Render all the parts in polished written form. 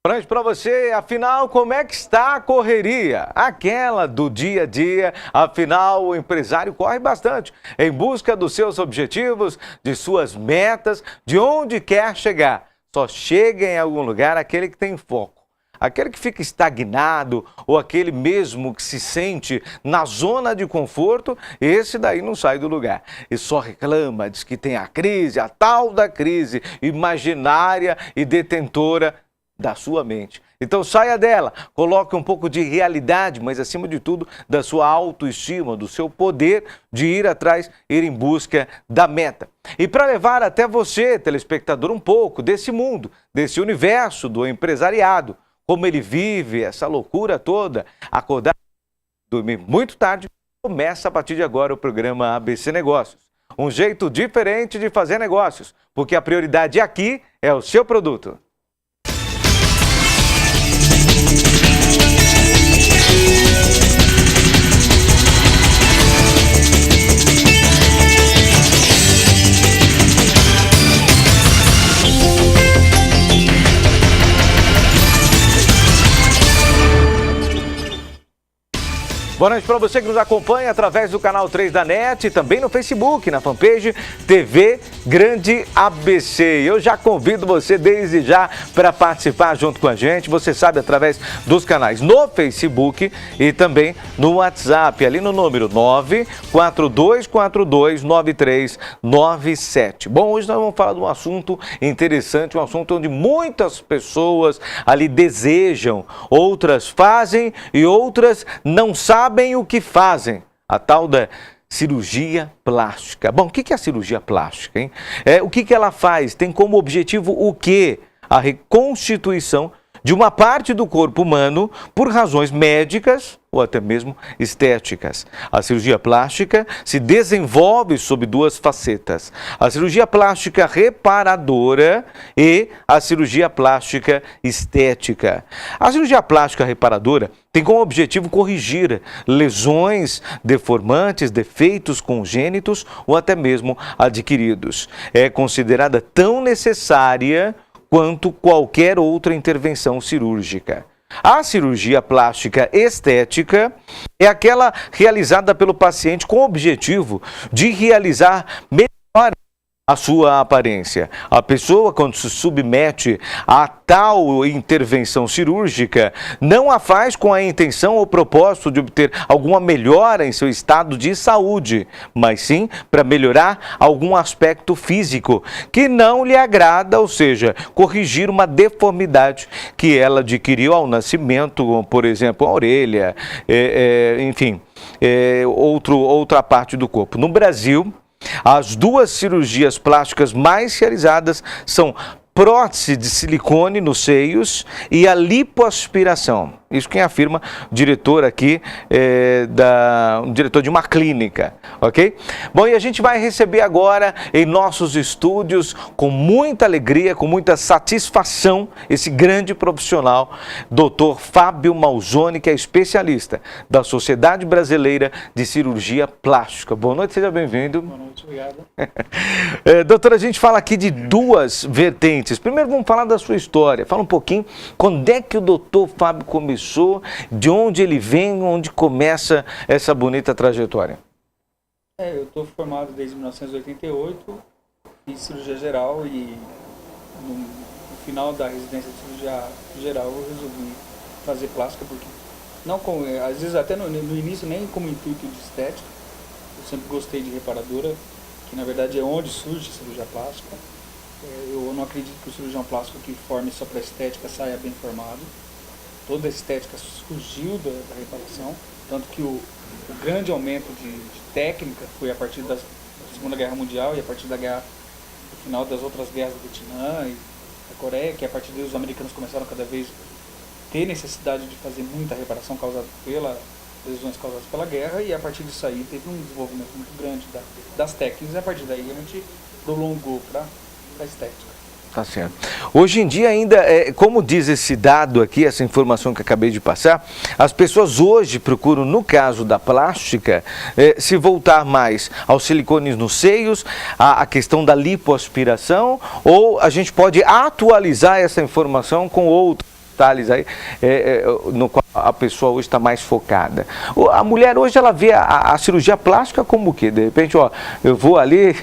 Frente para você, afinal, como é que está a correria? Aquela do dia a dia, afinal, o empresário corre bastante em busca dos seus objetivos, de suas metas, de onde quer chegar. Só chega em algum lugar aquele que tem foco. Aquele que fica estagnado ou aquele mesmo que se sente na zona de conforto, esse daí não sai do lugar. E só reclama, diz que tem a crise, a tal da crise imaginária e detentora da sua mente. Então saia dela, coloque um pouco de realidade, mas acima de tudo da sua autoestima, do seu poder de ir atrás, ir em busca da meta. E para levar até você, telespectador, um pouco desse mundo, desse universo do empresariado, como ele vive essa loucura toda, acordar, dormir muito tarde, começa a partir de agora o programa ABC Negócios. Um jeito diferente de fazer negócios, porque a prioridade aqui é o seu produto. Boa noite para você que nos acompanha através do canal 3 da NET e também no Facebook, na fanpage TV Grande ABC. Eu já convido você desde já para participar junto com a gente, você sabe, através dos canais no Facebook e também no WhatsApp, ali no número 942429397. Bom, hoje nós vamos falar de um assunto interessante, um assunto onde muitas pessoas ali desejam, outras fazem e outras não sabem o que fazem, a tal da cirurgia plástica. Bom, o que é a cirurgia plástica, hein? O que ela faz? Tem como objetivo o quê? A reconstituição de uma parte do corpo humano por razões médicas ou até mesmo estéticas. A cirurgia plástica se desenvolve sob duas facetas: a cirurgia plástica reparadora e a cirurgia plástica estética. A cirurgia plástica reparadora tem como objetivo corrigir lesões deformantes, defeitos congênitos ou até mesmo adquiridos. É considerada tão necessária quanto qualquer outra intervenção cirúrgica. A cirurgia plástica estética é aquela realizada pelo paciente com o objetivo de realizar melhor a sua aparência. A pessoa, quando se submete a tal intervenção cirúrgica, não a faz com a intenção ou propósito de obter alguma melhora em seu estado de saúde, mas sim para melhorar algum aspecto físico que não lhe agrada, ou seja, corrigir uma deformidade que ela adquiriu ao nascimento, por exemplo, a orelha, enfim, outra parte do corpo. No Brasil, as duas cirurgias plásticas mais realizadas são prótese de silicone nos seios e a lipoaspiração. Isso quem afirma, o diretor aqui, o diretor de uma clínica, ok? Bom, e a gente vai receber agora em nossos estúdios, com muita alegria, com muita satisfação, esse grande profissional, Dr. Fábio Malzone, que é especialista da Sociedade Brasileira de Cirurgia Plástica. Boa noite, seja bem-vindo. Boa noite, obrigado. Doutora, a gente fala aqui de duas vertentes. Primeiro vamos falar da sua história. Fala um pouquinho, quando é que o doutor Fábio começou, de onde ele vem, onde começa essa bonita trajetória? Eu estou formado desde 1988, fiz cirurgia geral e no final da residência de cirurgia geral eu resolvi fazer plástica, porque não com, às vezes até no início nem como intuito de estética. Eu sempre gostei de reparadora, que na verdade é onde surge a cirurgia plástica. Eu não acredito que o cirurgião plástico que forme só para estética saia bem formado. Toda a estética surgiu da reparação, tanto que o grande aumento de técnica foi a partir da Segunda Guerra Mundial e a partir do final das outras guerras do Vietnã e da Coreia, que a partir daí os americanos começaram cada vez a ter necessidade de fazer muita reparação causada pelas lesões causadas pela guerra, e a partir disso aí teve um desenvolvimento muito grande das técnicas, e a partir daí a gente prolongou para a estética. Tá certo. Hoje em dia ainda, como diz esse dado aqui, essa informação que acabei de passar, as pessoas hoje procuram, no caso da plástica, se voltar mais aos silicones nos seios, a questão da lipoaspiração, ou a gente pode atualizar essa informação com outras detalhes aí no qual a pessoa hoje está mais focada. A mulher hoje ela vê a cirurgia plástica como o quê? De repente, ó, eu vou ali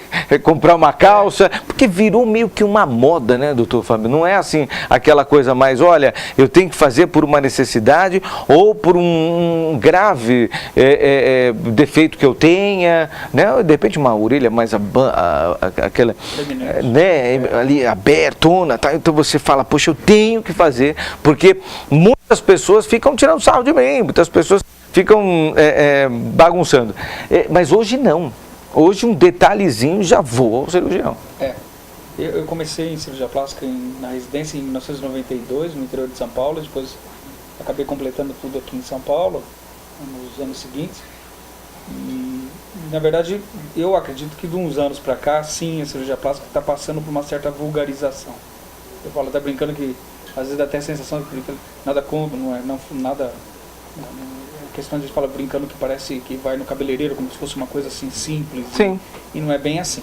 comprar uma calça, porque virou meio que uma moda, né, doutor Fábio? Não é assim aquela coisa mais, olha, eu tenho que fazer por uma necessidade ou por um grave defeito que eu tenha, né? De repente uma orelha mais aquela, né, ali abertona, tá? Então você fala, poxa, eu tenho que fazer, porque muitas pessoas ficam tirando sarro de mim, muitas pessoas ficam bagunçando. Mas hoje não. Hoje um detalhezinho já voa ao cirurgião. Eu comecei em cirurgia plástica na residência em 1992, no interior de São Paulo, depois acabei completando tudo aqui em São Paulo, nos anos seguintes. E, na verdade, eu acredito que de uns anos para cá, sim, a cirurgia plástica está passando por uma certa vulgarização. Eu falo, tá brincando que às vezes dá até a sensação de que nada contra, nada. A questão de falar brincando que parece que vai no cabeleireiro como se fosse uma coisa assim simples. Sim. E não é bem assim.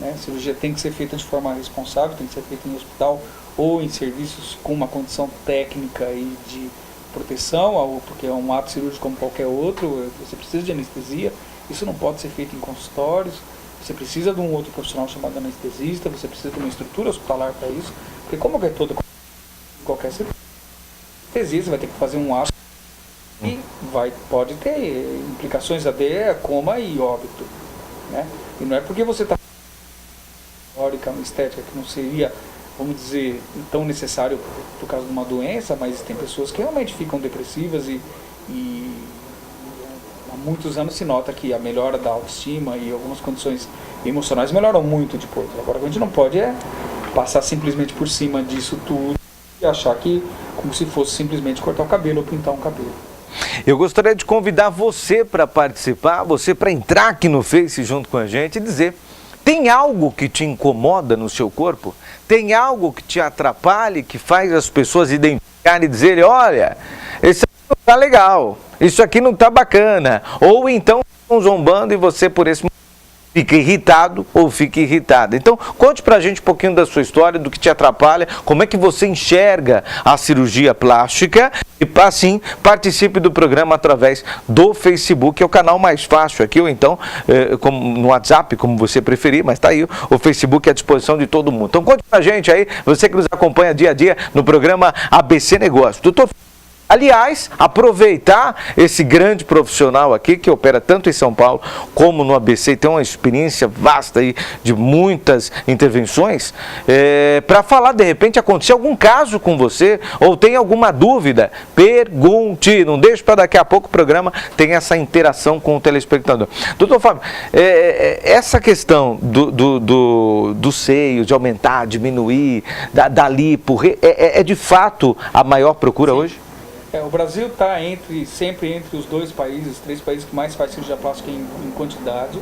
Né? A cirurgia tem que ser feita de forma responsável, tem que ser feita em hospital ou em serviços com uma condição técnica e de proteção, porque é um ato cirúrgico como qualquer outro, você precisa de anestesia, isso não pode ser feito em consultórios, você precisa de um outro profissional chamado anestesista, você precisa de uma estrutura hospitalar para isso, porque como é toda qualquer cirurgia, você vai ter que fazer um ato e pode ter implicações até coma e óbito, né? E não é porque você está teórica, uma estética que não seria, vamos dizer, tão necessário por causa de uma doença, mas tem pessoas que realmente ficam depressivas e há muitos anos se nota que a melhora da autoestima e algumas condições emocionais melhoram muito depois. Agora, a gente não pode passar simplesmente por cima disso tudo e achar que como se fosse simplesmente cortar o cabelo ou pintar um cabelo. Eu gostaria de convidar você para participar, você para entrar aqui no Face junto com a gente e dizer, tem algo que te incomoda no seu corpo? Tem algo que te atrapalhe, que faz as pessoas identificarem e dizerem, olha, isso aqui não está legal, isso aqui não está bacana. Ou então estão zombando e você por esse motivo fica irritado ou fica irritada. Então, conte pra gente um pouquinho da sua história, do que te atrapalha, como é que você enxerga a cirurgia plástica e, assim, participe do programa através do Facebook, é o canal mais fácil aqui, ou então no WhatsApp, como você preferir, mas tá aí, o Facebook é à disposição de todo mundo. Então, conte pra gente aí, você que nos acompanha dia a dia no programa ABC Negócio. Doutor, aliás, aproveitar esse grande profissional aqui, que opera tanto em São Paulo como no ABC, tem uma experiência vasta aí de muitas intervenções, para falar, de repente, acontecer algum caso com você, ou tem alguma dúvida, pergunte, não deixe para daqui a pouco o programa tem essa interação com o telespectador. Doutor Fábio, essa questão do seio, de aumentar, diminuir, da lipo, é de fato a maior procura hoje? O Brasil está sempre entre os três países que mais faz cirurgia plástica em quantidade.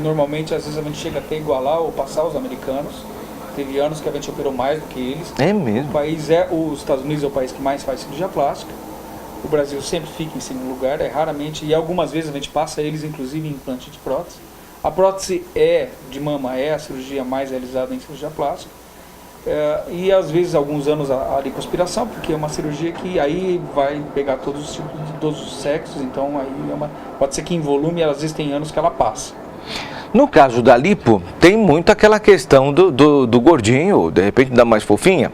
Normalmente, às vezes, a gente chega até igualar ou passar os americanos. Teve anos que a gente operou mais do que eles. É mesmo? Os Estados Unidos é o país que mais faz cirurgia plástica. O Brasil sempre fica em segundo lugar, raramente, e algumas vezes a gente passa eles, inclusive, em implante de prótese. A prótese de mama é a cirurgia mais realizada em cirurgia plástica. E às vezes alguns anos a lipoaspiração, porque é uma cirurgia que aí vai pegar todos os tipos de todos os sexos, então aí pode ser que em volume às vezes tem anos que ela passa. No caso da lipo, tem muito aquela questão do gordinho, de repente da mais fofinha,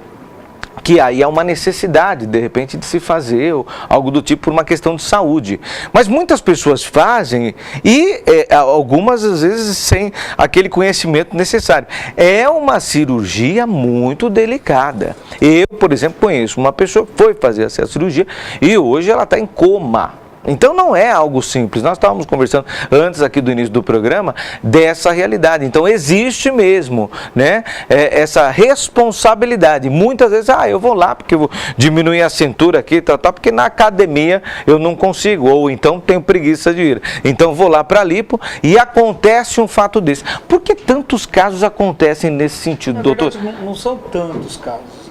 que aí é uma necessidade, de repente, de se fazer ou algo do tipo por uma questão de saúde. Mas muitas pessoas fazem e algumas, às vezes, sem aquele conhecimento necessário. É uma cirurgia muito delicada. Eu, por exemplo, conheço uma pessoa que foi fazer essa cirurgia e hoje ela está em coma. Então não é algo simples. Nós estávamos conversando antes aqui do início do programa dessa realidade. Então existe mesmo, né, essa responsabilidade. Muitas vezes, eu vou lá porque eu vou diminuir a cintura aqui, porque na academia eu não consigo, ou então tenho preguiça de ir. Então vou lá para a lipo e acontece um fato desse. Por que tantos casos acontecem nesse sentido, doutor? Verdade, não são tantos casos.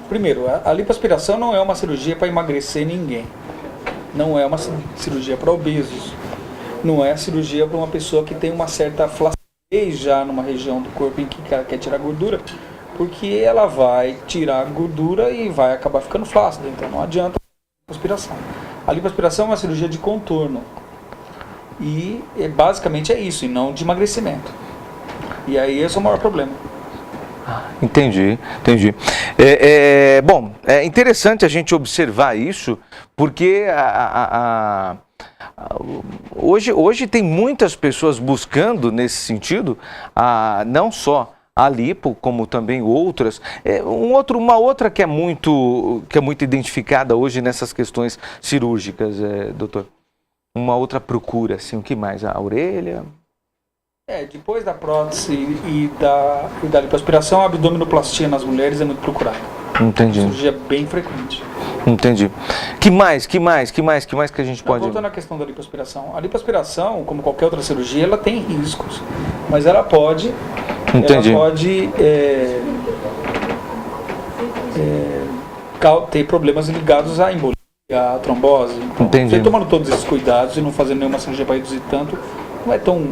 Primeiro, a lipoaspiração não é uma cirurgia para emagrecer ninguém. Não é uma cirurgia para obesos, não é cirurgia para uma pessoa que tem uma certa flacidez já numa região do corpo em que quer tirar gordura, porque ela vai tirar a gordura e vai acabar ficando flácida, então não adianta a lipoaspiração. A lipoaspiração é uma cirurgia de contorno e basicamente é isso, e não de emagrecimento. E aí esse é o maior problema. Entendi. Bom, é interessante a gente observar isso, porque hoje tem muitas pessoas buscando nesse sentido, não só a lipo, como também outras. Uma outra que é muito identificada hoje nessas questões cirúrgicas, doutor. Uma outra procura, assim, o que mais? A orelha? Depois da prótese e da lipoaspiração, a abdominoplastia nas mulheres é muito procurada. Entendi. Cirurgia bem frequente. Entendi. Que mais que a gente pode... Voltando à questão da lipoaspiração. A lipoaspiração, como qualquer outra cirurgia, ela tem riscos. Mas ela pode... Entendi. Ela pode ter problemas ligados à embolia, à trombose. Então, entendi. você tomando todos esses cuidados e não fazendo nenhuma cirurgia para reduzir tanto, não é tão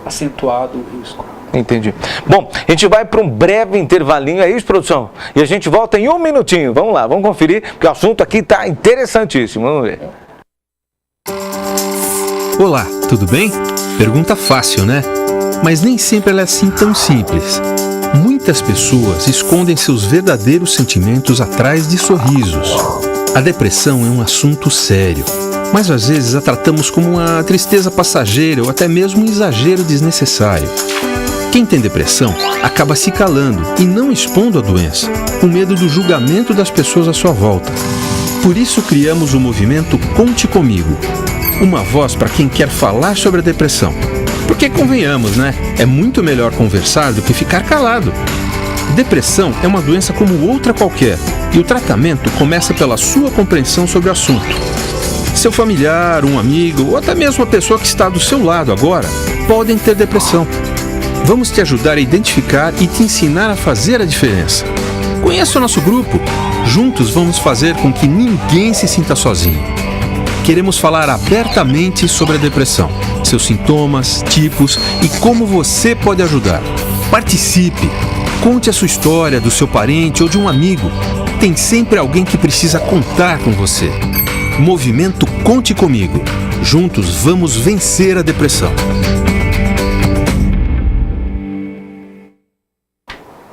acentuado o risco. Entendi. Bom, a gente vai para um breve intervalinho, é isso, produção? E a gente volta em 1 minutinho. Vamos lá, vamos conferir, porque o assunto aqui está interessantíssimo. Vamos ver. Olá, tudo bem? Pergunta fácil, né? Mas nem sempre ela é assim tão simples. Muitas pessoas escondem seus verdadeiros sentimentos atrás de sorrisos. A depressão é um assunto sério, mas às vezes a tratamos como uma tristeza passageira ou até mesmo um exagero desnecessário. Quem tem depressão acaba se calando e não expondo a doença, com medo do julgamento das pessoas à sua volta. Por isso criamos o movimento Conte Comigo, uma voz para quem quer falar sobre a depressão. Porque convenhamos, né? É muito melhor conversar do que ficar calado. Depressão é uma doença como outra qualquer, e o tratamento começa pela sua compreensão sobre o assunto. Seu familiar, um amigo ou até mesmo a pessoa que está do seu lado agora podem ter depressão. Vamos te ajudar a identificar e te ensinar a fazer a diferença. Conheça o nosso grupo. Juntos vamos fazer com que ninguém se sinta sozinho. Queremos falar abertamente sobre a depressão, seus sintomas, tipos e como você pode ajudar. Participe! Conte a sua história do seu parente ou de um amigo. Tem sempre alguém que precisa contar com você. Movimento Conte Comigo. Juntos vamos vencer a depressão.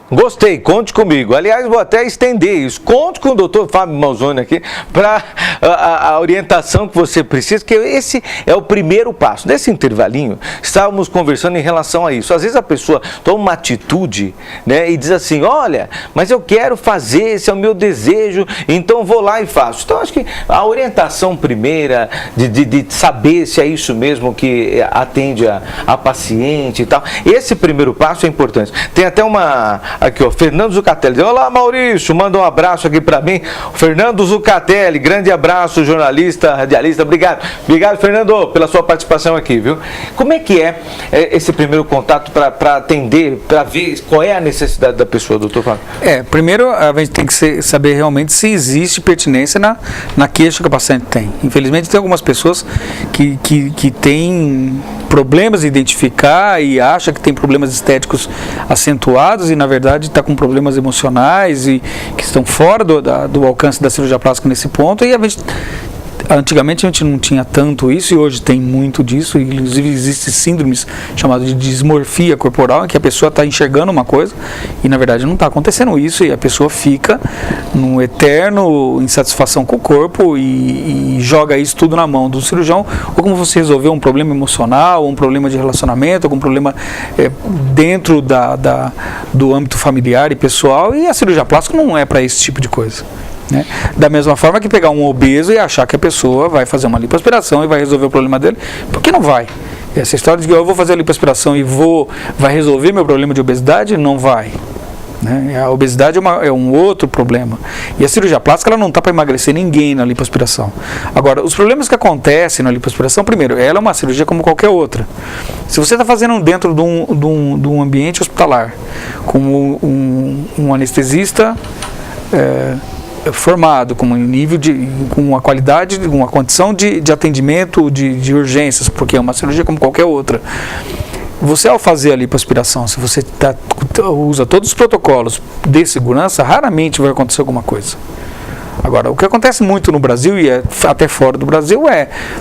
Gostei, conte comigo. Aliás, vou até estender isso. Conte com o doutor Fábio Malzone aqui para a orientação que você precisa, que esse é o primeiro passo. Nesse intervalinho, estávamos conversando em relação a isso. Às vezes a pessoa toma uma atitude, né, e diz assim, olha, mas eu quero fazer, esse é o meu desejo, então vou lá e faço. Então, acho que a orientação primeira de saber se é isso mesmo que atende a paciente e tal, esse primeiro passo é importante. Tem até aqui, ó, Fernando Zucatelli. Olá, Maurício, manda um abraço aqui para mim. Fernando Zucatelli, grande abraço, jornalista, radialista. Obrigado, Fernando, pela sua participação aqui, viu? Como é que é esse primeiro contato para atender, para ver qual é a necessidade da pessoa, doutor Fábio? Primeiro a gente tem que saber realmente se existe pertinência na queixa que o paciente tem. Infelizmente tem algumas pessoas que têm problemas de identificar e acha que tem problemas estéticos acentuados e na verdade está com problemas emocionais e que estão fora do alcance da cirurgia plástica nesse ponto, e antigamente a gente não tinha tanto isso e hoje tem muito disso, inclusive existem síndromes chamadas de dismorfia corporal, em que a pessoa está enxergando uma coisa e na verdade não está acontecendo isso e a pessoa fica num eterno insatisfação com o corpo e joga isso tudo na mão do cirurgião, ou como você resolver um problema emocional, um problema de relacionamento, algum problema dentro do âmbito familiar e pessoal, e a cirurgia plástica não é para esse tipo de coisa. Né? Da mesma forma que pegar um obeso e achar que a pessoa vai fazer uma lipoaspiração e vai resolver o problema dele, porque não vai. Essa história de que eu vou fazer a lipoaspiração e vai resolver meu problema de obesidade, não vai. Né? A obesidade é um outro problema. E a cirurgia plástica ela não está para emagrecer ninguém na lipoaspiração. Agora, os problemas que acontecem na lipoaspiração, primeiro, ela é uma cirurgia como qualquer outra. Se você está fazendo dentro de um ambiente hospitalar, com um anestesista formado, com um nível com uma qualidade, uma condição de atendimento de urgências, porque é uma cirurgia como qualquer outra. você ao fazer a lipoaspiração, se você usa todos os protocolos de segurança, raramente vai acontecer alguma coisa. Agora, o que acontece muito no Brasil e até fora do Brasil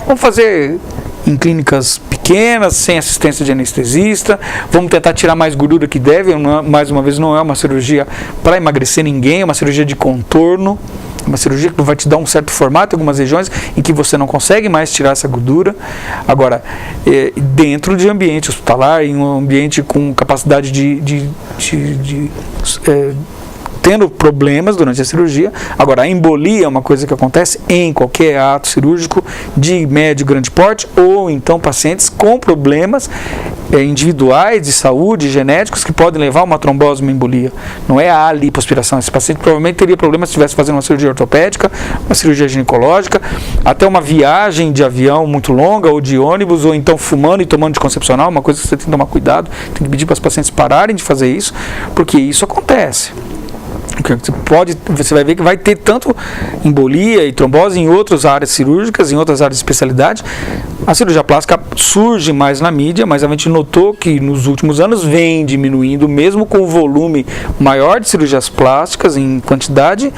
vamos fazer em clínicas pequenas, sem assistência de anestesista, vamos tentar tirar mais gordura que deve, mais uma vez não é uma cirurgia para emagrecer ninguém, é uma cirurgia de contorno, uma cirurgia que vai te dar um certo formato em algumas regiões em que você não consegue mais tirar essa gordura. Agora, dentro de ambiente hospitalar, em um ambiente com capacidade tendo problemas durante a cirurgia. Agora, a embolia é uma coisa que acontece em qualquer ato cirúrgico de médio e grande porte, ou então pacientes com problemas individuais de saúde, genéticos, que podem levar a uma trombose, uma embolia. Não é a lipoaspiração. Esse paciente provavelmente teria problemas se estivesse fazendo uma cirurgia ortopédica, uma cirurgia ginecológica, até uma viagem de avião muito longa, ou de ônibus, ou então fumando e tomando anticoncepcional, uma coisa que você tem que tomar cuidado, tem que pedir para os pacientes pararem de fazer isso, porque isso acontece. Você vai ver que vai ter tanto embolia e trombose em outras áreas cirúrgicas, em outras áreas de especialidade. A cirurgia plástica surge mais na mídia, mas a gente notou que nos últimos anos vem diminuindo, mesmo com o volume maior de cirurgias plásticas em quantidade,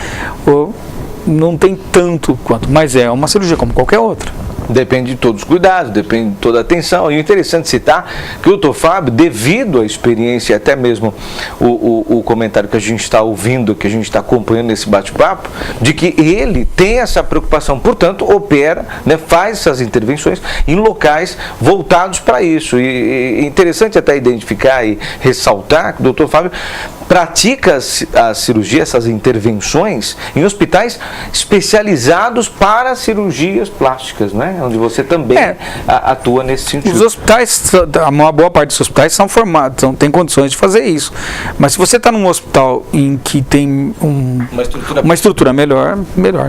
não tem tanto quanto, mas é uma cirurgia como qualquer outra. Depende de todos os cuidados, depende de toda a atenção. E é interessante citar que o Dr. Fábio, devido à experiência, até mesmo o comentário que a gente está ouvindo, que a gente está acompanhando nesse bate-papo, de que ele tem essa preocupação, portanto, opera, né, faz essas intervenções em locais voltados para isso. E é interessante até identificar e ressaltar que o Dr. Fábio pratica a cirurgia, essas intervenções, em hospitais especializados para cirurgias plásticas, né? Onde você também atua nesse sentido. Os hospitais, uma boa parte dos hospitais são formados, tem condições de fazer isso. Mas se você está num hospital em que tem uma estrutura melhor.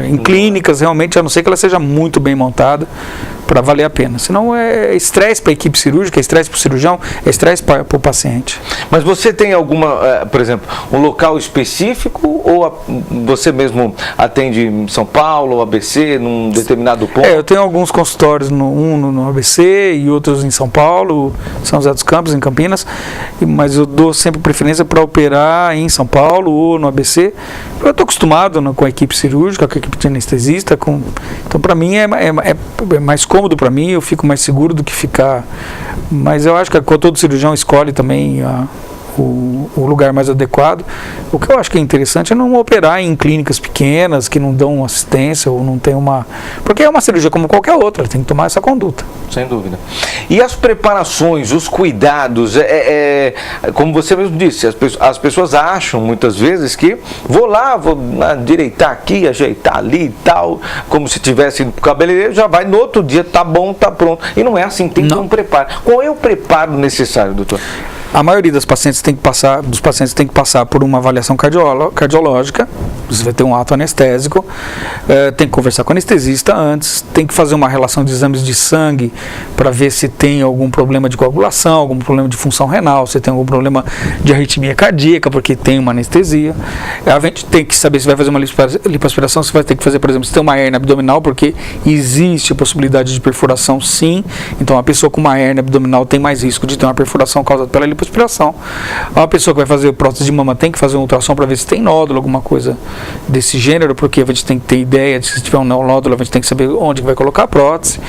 Em clínicas, realmente, a não ser que ela seja muito bem montada, para valer a pena. Senão é estresse para a equipe cirúrgica, é estresse para o cirurgião, é estresse para o paciente. Mas você tem alguma, por exemplo, um local específico ou você mesmo atende em São Paulo ou ABC, num determinado ponto? Eu tenho alguns consultórios, no ABC e outros em São Paulo, São José dos Campos, em Campinas, mas eu dou sempre preferência para operar em São Paulo ou no ABC. Eu estou acostumado com a equipe cirúrgica, com a equipe de anestesista, então para mim é mais cômodo para mim, eu fico mais seguro do que ficar, mas eu acho que todo cirurgião escolhe também o lugar mais adequado. O que eu acho que é interessante é não operar em clínicas pequenas que não dão assistência ou não tem porque é uma cirurgia como qualquer outra, tem que tomar essa conduta. Sem dúvida. E as preparações, os cuidados, como você mesmo disse, as pessoas acham muitas vezes que vou direitar aqui, ajeitar ali e tal, como se tivesse indo pro cabeleireiro, já vai no outro dia, tá bom, tá pronto. E não é assim, tem que ter um preparo. Qual é o preparo necessário, doutor? A maioria dos pacientes tem que passar por uma avaliação cardiológica. Você vai ter um ato anestésico, tem que conversar com o anestesista antes, tem que fazer uma relação de exames de sangue para ver se tem algum problema de coagulação, algum problema de função renal, se tem algum problema de arritmia cardíaca, porque tem uma anestesia. A gente tem que saber se vai fazer uma lipoaspiração, se vai ter que fazer, por exemplo, se tem uma hérnia abdominal, porque existe a possibilidade de perfuração, sim. Então, a pessoa com uma hérnia abdominal tem mais risco de ter uma perfuração causada pela lipoaspiração. Uma pessoa que vai fazer prótese de mama tem que fazer um ultrassom para ver se tem nódulo, alguma coisa desse gênero, porque a gente tem que ter ideia de se tiver um nódulo, a gente tem que saber onde vai colocar a prótese.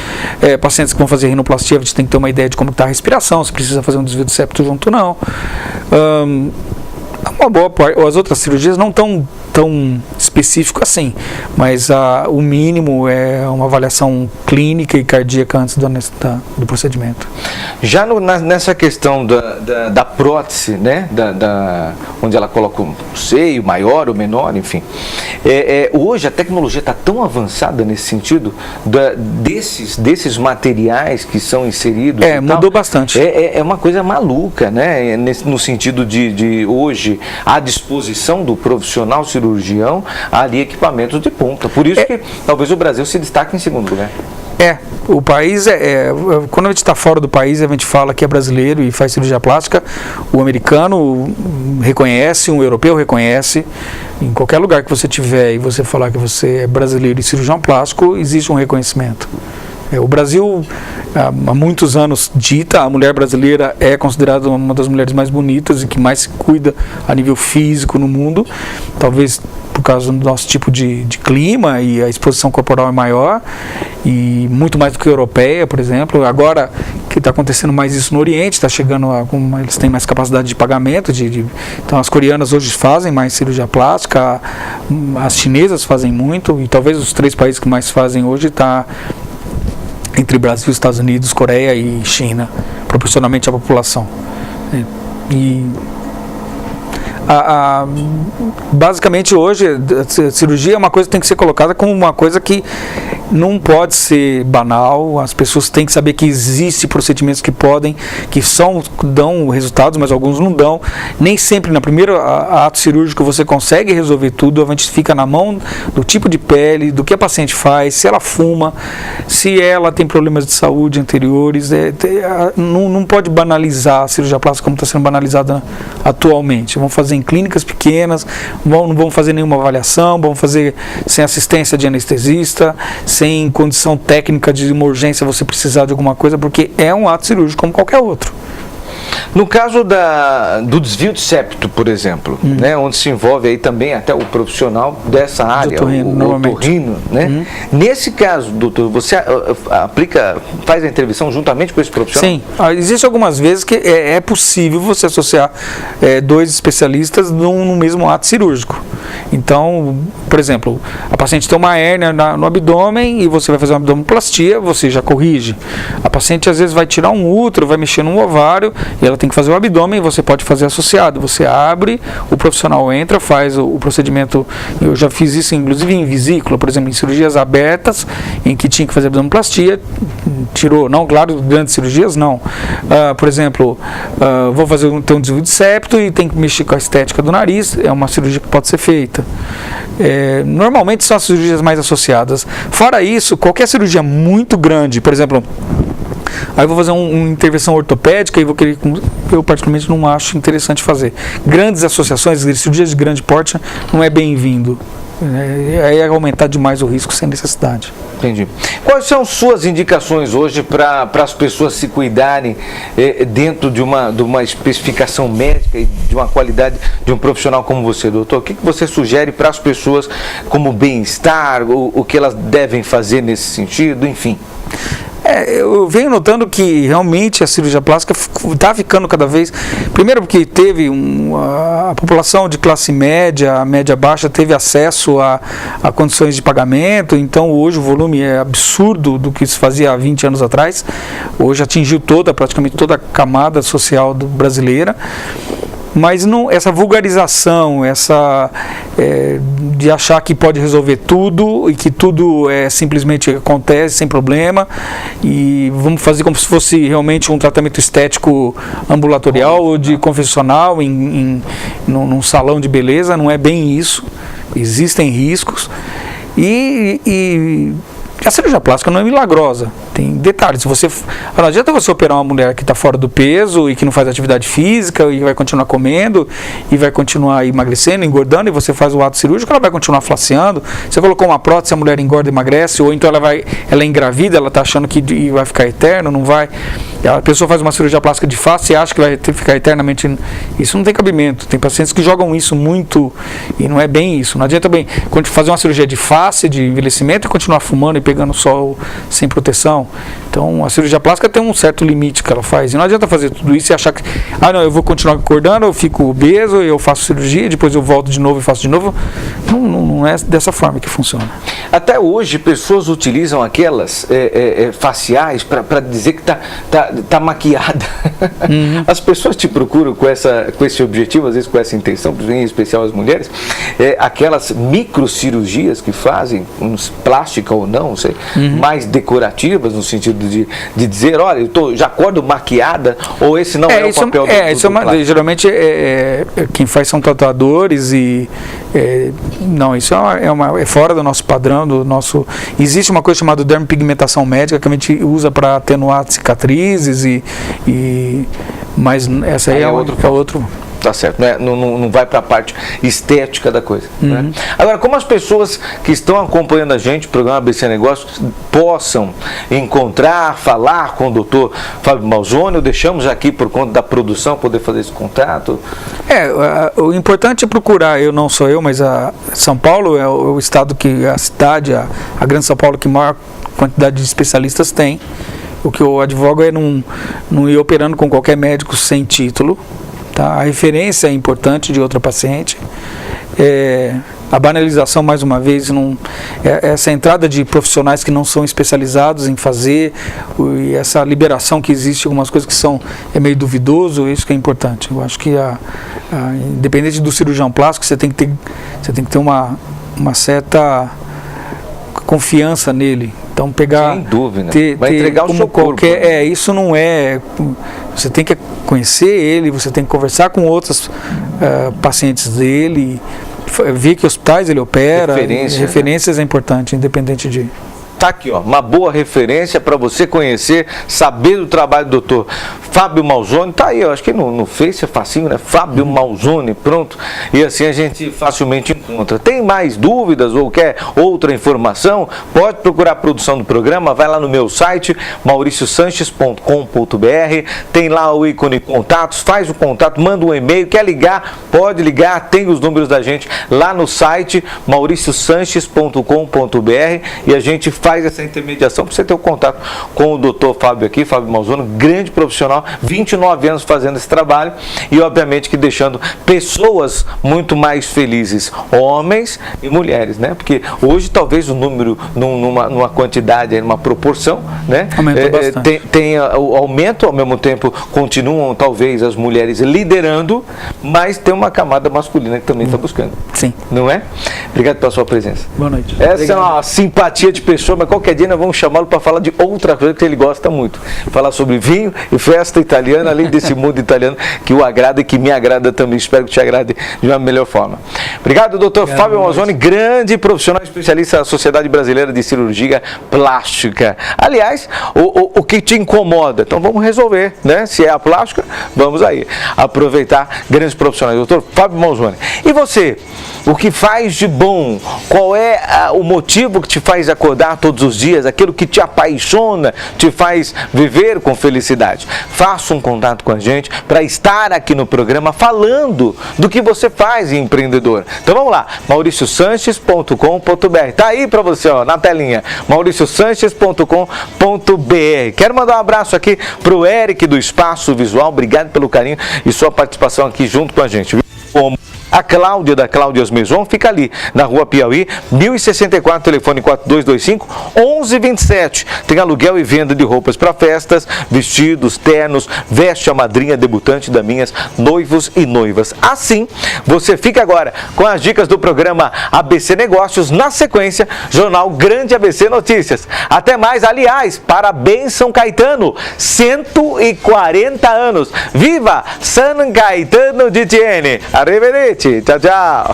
Pacientes que vão fazer rinoplastia, a gente tem que ter uma ideia de como está a respiração, se precisa fazer um desvio de septo junto ou não. Uma boa parte, as outras cirurgias não estão tão específico assim, mas o mínimo é uma avaliação clínica e cardíaca antes do procedimento. Já nessa questão da prótese, né, onde ela coloca um seio maior ou menor, enfim, hoje a tecnologia está tão avançada nesse sentido, desses materiais que são inseridos. Mudou bastante. É uma coisa maluca, né, no sentido de hoje, à disposição do profissional cirurgião, há ali equipamentos de ponta. Por isso que talvez o Brasil se destaque em segundo lugar. O país quando a gente está fora do país, a gente fala que é brasileiro e faz cirurgia plástica, o americano reconhece, um europeu reconhece, em qualquer lugar que você tiver e você falar que você é brasileiro e cirurgião plástico, existe um reconhecimento. O Brasil há muitos anos dita. A mulher brasileira é considerada uma das mulheres mais bonitas e que mais se cuida a nível físico no mundo, talvez por causa do nosso tipo de clima, e a exposição corporal é maior, e muito mais do que a europeia, por exemplo. Agora que está acontecendo mais isso no Oriente, está chegando eles têm mais capacidade de pagamento, então as coreanas hoje fazem mais cirurgia plástica, as chinesas fazem muito, e talvez os 3 países que mais fazem hoje está entre Brasil, Estados Unidos, Coreia e China, proporcionalmente à população. Basicamente hoje a cirurgia é uma coisa que tem que ser colocada como uma coisa que não pode ser banal. As pessoas têm que saber que existem procedimentos que dão resultados, mas alguns não dão. Nem sempre no primeiro ato cirúrgico você consegue resolver tudo. A gente fica na mão do tipo de pele, do que a paciente faz, se ela fuma, se ela tem problemas de saúde anteriores. Não pode banalizar a cirurgia plástica como está sendo banalizada atualmente. Vamos fazer em clínicas pequenas, não vão fazer nenhuma avaliação, vão fazer sem assistência de anestesista, sem condição técnica de uma urgência você precisar de alguma coisa, porque é um ato cirúrgico como qualquer outro. No caso do desvio de septo, por exemplo, né, onde se envolve aí também até o profissional dessa área, o otorrino, né? Nesse caso, doutor, você faz a intervenção juntamente com esse profissional? Sim, existe algumas vezes que é possível você associar 2 especialistas no mesmo ato cirúrgico. Então, por exemplo, a paciente tem uma hérnia no abdômen e você vai fazer uma abdominoplastia, você já corrige. A paciente às vezes vai tirar um útero, vai mexer no ovário, e ela tem que fazer o abdômen, e você pode fazer associado. Você abre, o profissional entra, faz o procedimento. Eu já fiz isso inclusive em vesícula, por exemplo, em cirurgias abertas, em que tinha que fazer abdominoplastia, tirou, não, claro, grandes cirurgias não. Por exemplo, vou fazer um desvio de septo e tem que mexer com a estética do nariz, é uma cirurgia que pode ser feita. Normalmente são as cirurgias mais associadas. Fora isso, qualquer cirurgia muito grande, por exemplo, aí eu vou fazer uma intervenção ortopédica e eu particularmente não acho interessante fazer. Grandes associações, cirurgias de grande porte, não é bem-vindo. Aí é aumentar demais o risco sem necessidade. Entendi. Quais são suas indicações hoje para as pessoas se cuidarem dentro de uma especificação médica e de uma qualidade de um profissional como você, doutor? O que você sugere para as pessoas como bem-estar, o que elas devem fazer nesse sentido, enfim? Eu venho notando que realmente a cirurgia plástica está ficando cada vez... Primeiro porque teve a população de classe média, a média baixa, teve acesso a condições de pagamento, então hoje o volume é absurdo do que se fazia há 20 anos atrás. Hoje atingiu praticamente toda a camada social brasileira. Mas essa vulgarização, de achar que pode resolver tudo e que tudo simplesmente acontece sem problema, e vamos fazer como se fosse realmente um tratamento estético ambulatorial ou de confessional num salão de beleza, não é bem isso. Existem riscos e a cirurgia plástica não é milagrosa. Tem detalhes. Não adianta você operar uma mulher que está fora do peso e que não faz atividade física e vai continuar comendo e vai continuar emagrecendo, engordando, e você faz o ato cirúrgico, ela vai continuar flaceando. Você colocou uma prótese, a mulher engorda e emagrece, ou então ela é engravida, ela está achando que vai ficar eterno, não vai. A pessoa faz uma cirurgia plástica de face e acha que vai ficar eternamente. Isso não tem cabimento. Tem pacientes que jogam isso muito e não é bem isso. Não adianta fazer uma cirurgia de face, de envelhecimento, e continuar fumando e pegando sol sem proteção. Então a cirurgia plástica tem um certo limite que ela faz, e não adianta fazer tudo isso e achar que não, eu vou continuar engordando, eu fico obeso, eu faço cirurgia, depois eu volto de novo e faço de novo. Não é dessa forma que funciona. Até hoje pessoas utilizam aquelas faciais para dizer que tá maquiada. As pessoas te procuram com esse objetivo, às vezes com essa intenção, em especial as mulheres, aquelas microcirurgias que fazem, plástica ou não, sei, mais decorativas, no sentido de dizer, olha, eu já acordo maquiada, ou esse não é o papel do geralmente quem faz são tatuadores e não, isso é fora do nosso padrão, existe uma coisa chamada dermopigmentação médica que a gente usa para atenuar cicatrizes mas essa aí é outro. Tá certo, não vai para a parte estética da coisa. Né? Agora, como as pessoas que estão acompanhando a gente, o programa ABC Negócios, possam encontrar, falar com o doutor Fábio Malzone, deixamos aqui por conta da produção poder fazer esse contato? O importante é procurar, eu não sou eu, mas a São Paulo é o estado que, a cidade, a Grande São Paulo que maior quantidade de especialistas tem. O que eu advogo é não ir operando com qualquer médico sem título. Tá? A referência é importante de outra paciente. A banalização, mais uma vez, essa entrada de profissionais que não são especializados em fazer, e essa liberação que existe, algumas coisas que é meio duvidoso, isso que é importante. Eu acho que, independente do cirurgião plástico, você tem que ter uma certa confiança nele. Então, pegar... Sem dúvida. Vai entregar o seu corpo. Isso não é... Você tem que conhecer ele, você tem que conversar com outros pacientes dele, ver que hospitais ele opera. Referências é importante, independente de... Tá aqui, ó, uma boa referência para você conhecer, saber do trabalho do doutor Fábio Malzone. Tá aí, eu acho que no Face é facinho, né? Fábio Malzone, pronto. E assim a gente facilmente encontra. Tem mais dúvidas ou quer outra informação? Pode procurar a produção do programa, vai lá no meu site, mauriciosanches.com.br, tem lá o ícone contatos, faz o contato, manda um e-mail, quer ligar, pode ligar, tem os números da gente lá no site, mauriciosanches.com.br, e a gente faz essa intermediação para você ter o contato com o doutor Fábio aqui, Fábio Malzone, grande profissional, 29 anos fazendo esse trabalho e obviamente que deixando pessoas muito mais felizes, homens e mulheres, né? Porque hoje talvez o número, numa quantidade, numa proporção, né? Aumentou bastante. Tem o aumento, ao mesmo tempo continuam talvez as mulheres liderando, mas tem uma camada masculina que também está buscando. Sim. Não é? Obrigado pela sua presença. Boa noite. Essa Obrigado. É uma simpatia de pessoa, mas qualquer dia nós vamos chamá-lo para falar de outra coisa que ele gosta muito. Falar sobre vinho e festa italiana, além desse mundo italiano que o agrada e que me agrada também. Espero que te agrade de uma melhor forma. Obrigado, doutor Fábio Malzone, grande profissional especialista da Sociedade Brasileira de Cirurgia Plástica. Aliás, o que te incomoda? Então vamos resolver, né? Se é a plástica, vamos aí aproveitar grandes profissionais. Doutor Fábio Malzone. E você? O que faz de bom? Qual é o motivo que te faz acordar todos os dias? Aquilo que te apaixona, te faz viver com felicidade? Faça um contato com a gente para estar aqui no programa falando do que você faz, empreendedor. Então vamos lá, mauriciosanches.com.br. Tá aí para você, ó, na telinha, mauriciosanches.com.br. Quero mandar um abraço aqui para o Eric do Espaço Visual. Obrigado pelo carinho e sua participação aqui junto com a gente. Como a Cláudia, da Cláudias Maison, fica ali, na Rua Piauí, 1064, telefone 4225-1127. Tem aluguel e venda de roupas para festas, vestidos, ternos, veste a madrinha debutante da minhas noivos e noivas. Assim, você fica agora com as dicas do programa ABC Negócios, na sequência, Jornal Grande ABC Notícias. Até mais, aliás, parabéns São Caetano, 140 anos. Viva San Caetano di Tiene! Arrivederci! Tchau, tchau!